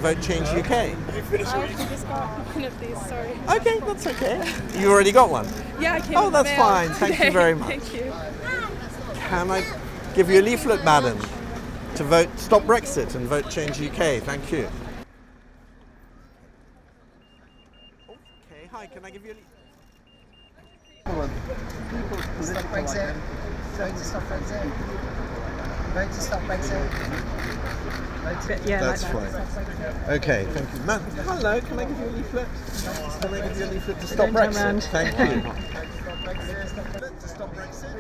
Vote Change UK? I actually just got one of these, sorry. Okay, that's okay. You already got one? Yeah, I came Oh, in the that's mail fine. Thank you today. very much. Thank you. Can I give you a leaflet, madam, to vote Stop Brexit and Vote Change UK? Thank you. Okay, hi, can I give you a Stop Brexit. Vote to stop Brexit. Vote to stop Brexit. That's fine. Okay, thank you. Ma'am, hello, can I give you a leaflet? Can I give you a leaflet to stop Brexit? Thank you. To stop Brexit?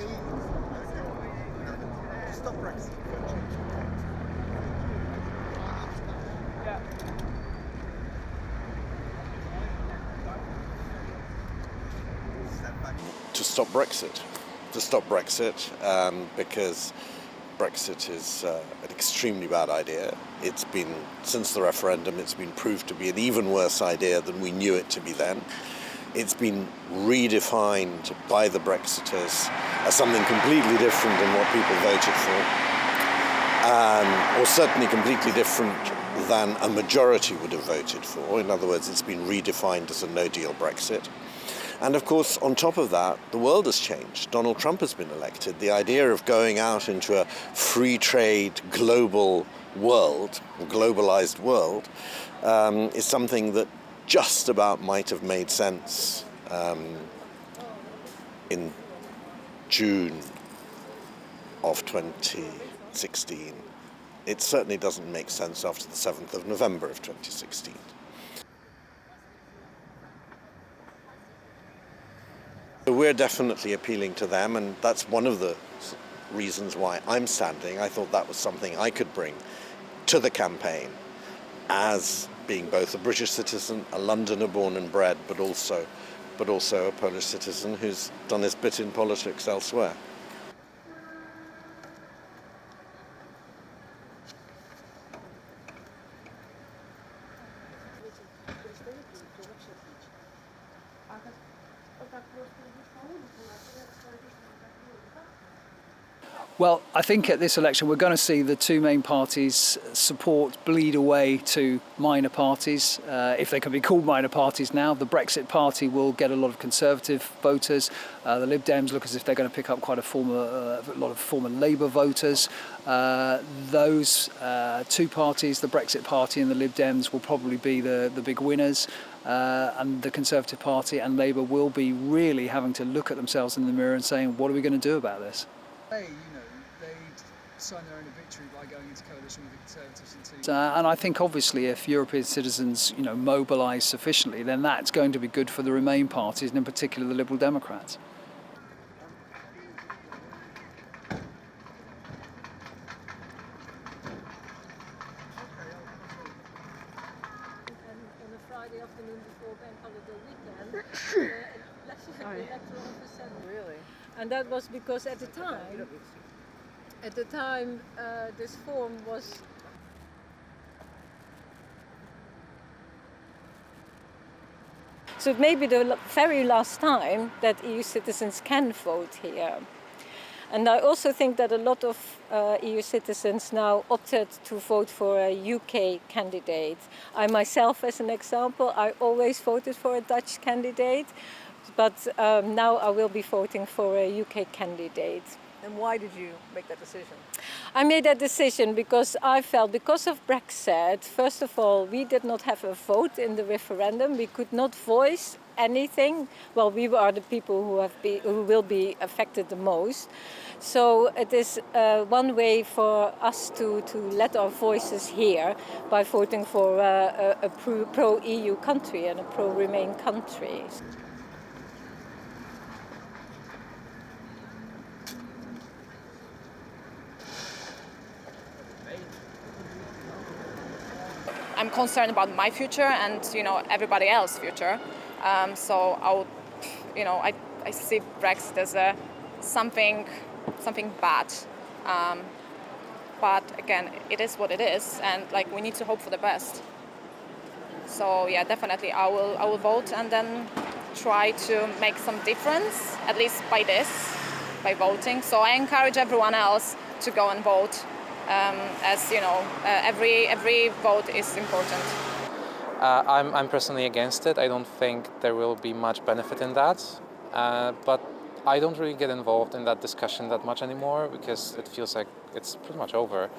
To stop Brexit. To stop Brexit. To stop Brexit, because Brexit is an extremely bad idea. It's been, since the referendum, it's been proved to be an even worse idea than we knew it to be then. It's been redefined by the Brexiters as something completely different than what people voted for, or certainly completely different than a majority would have voted for. In other words, it's been redefined as a no-deal Brexit. And of course, on top of that, the world has changed. Donald Trump has been elected. The idea of going out into a free trade global world, globalized world, is something that just about might have made sense in June of 2016. It certainly doesn't make sense after the 7th of November of 2016. We're definitely appealing to them, and that's one of the reasons why I'm standing. I thought that was something I could bring to the campaign as being both a British citizen, a Londoner born and bred, but also a Polish citizen who's done his bit in politics elsewhere. Well, I think at this election we're going to see the two main parties' support bleed away to minor parties, if they can be called minor parties now. The Brexit Party will get a lot of Conservative voters. The Lib Dems look as if they're going to pick up quite a lot of former Labour voters. Those two parties, the Brexit Party and the Lib Dems, will probably be the big winners. And the Conservative Party and Labour will be really having to look at themselves in the mirror and saying, what are we going to do about this? They sign their own victory by going into coalition with the Conservatives and and I think obviously if European citizens, mobilise sufficiently, then that's going to be good for the Remain parties and in particular the Liberal Democrats. On a Friday afternoon before bank holiday weekend, electoral assembly. Really? And that was because at the time, this form was. So it may be the very last time that EU citizens can vote here. And I also think that a lot of EU citizens now opted to vote for a UK candidate. I myself, as an example, I always voted for a Dutch candidate, but now I will be voting for a UK candidate. And why did you make that decision? I made that decision because I felt, because of Brexit, first of all, we did not have a vote in the referendum. We could not voice anything. Well, we are the people who will be affected the most. So it is one way for us to let our voices hear by voting for a pro-EU country and a pro-Remain country. I'm concerned about my future and everybody else's future. So I see Brexit as something bad. But again, it is what it is, and we need to hope for the best. So yeah, definitely I will vote and then try to make some difference, at least by voting. So I encourage everyone else to go and vote as you know, every vote is important. I'm personally against it. I don't think there will be much benefit in that, but I don't really get involved in that discussion that much anymore because it feels like it's pretty much over.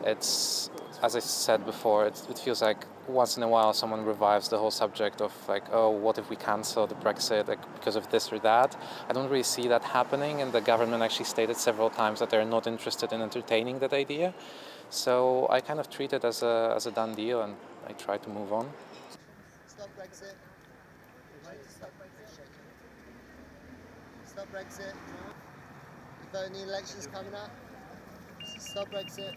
It's, as I said before, it feels like once in a while someone revives the whole subject of like, oh, what if we cancel the Brexit because of this or that? I don't really see that happening, and the government actually stated several times that they're not interested in entertaining that idea. So I kind of treat it as a done deal, and I try to move on. Stop Brexit. Stop Brexit. Stop Brexit. You vote in the elections coming up. Stop Brexit.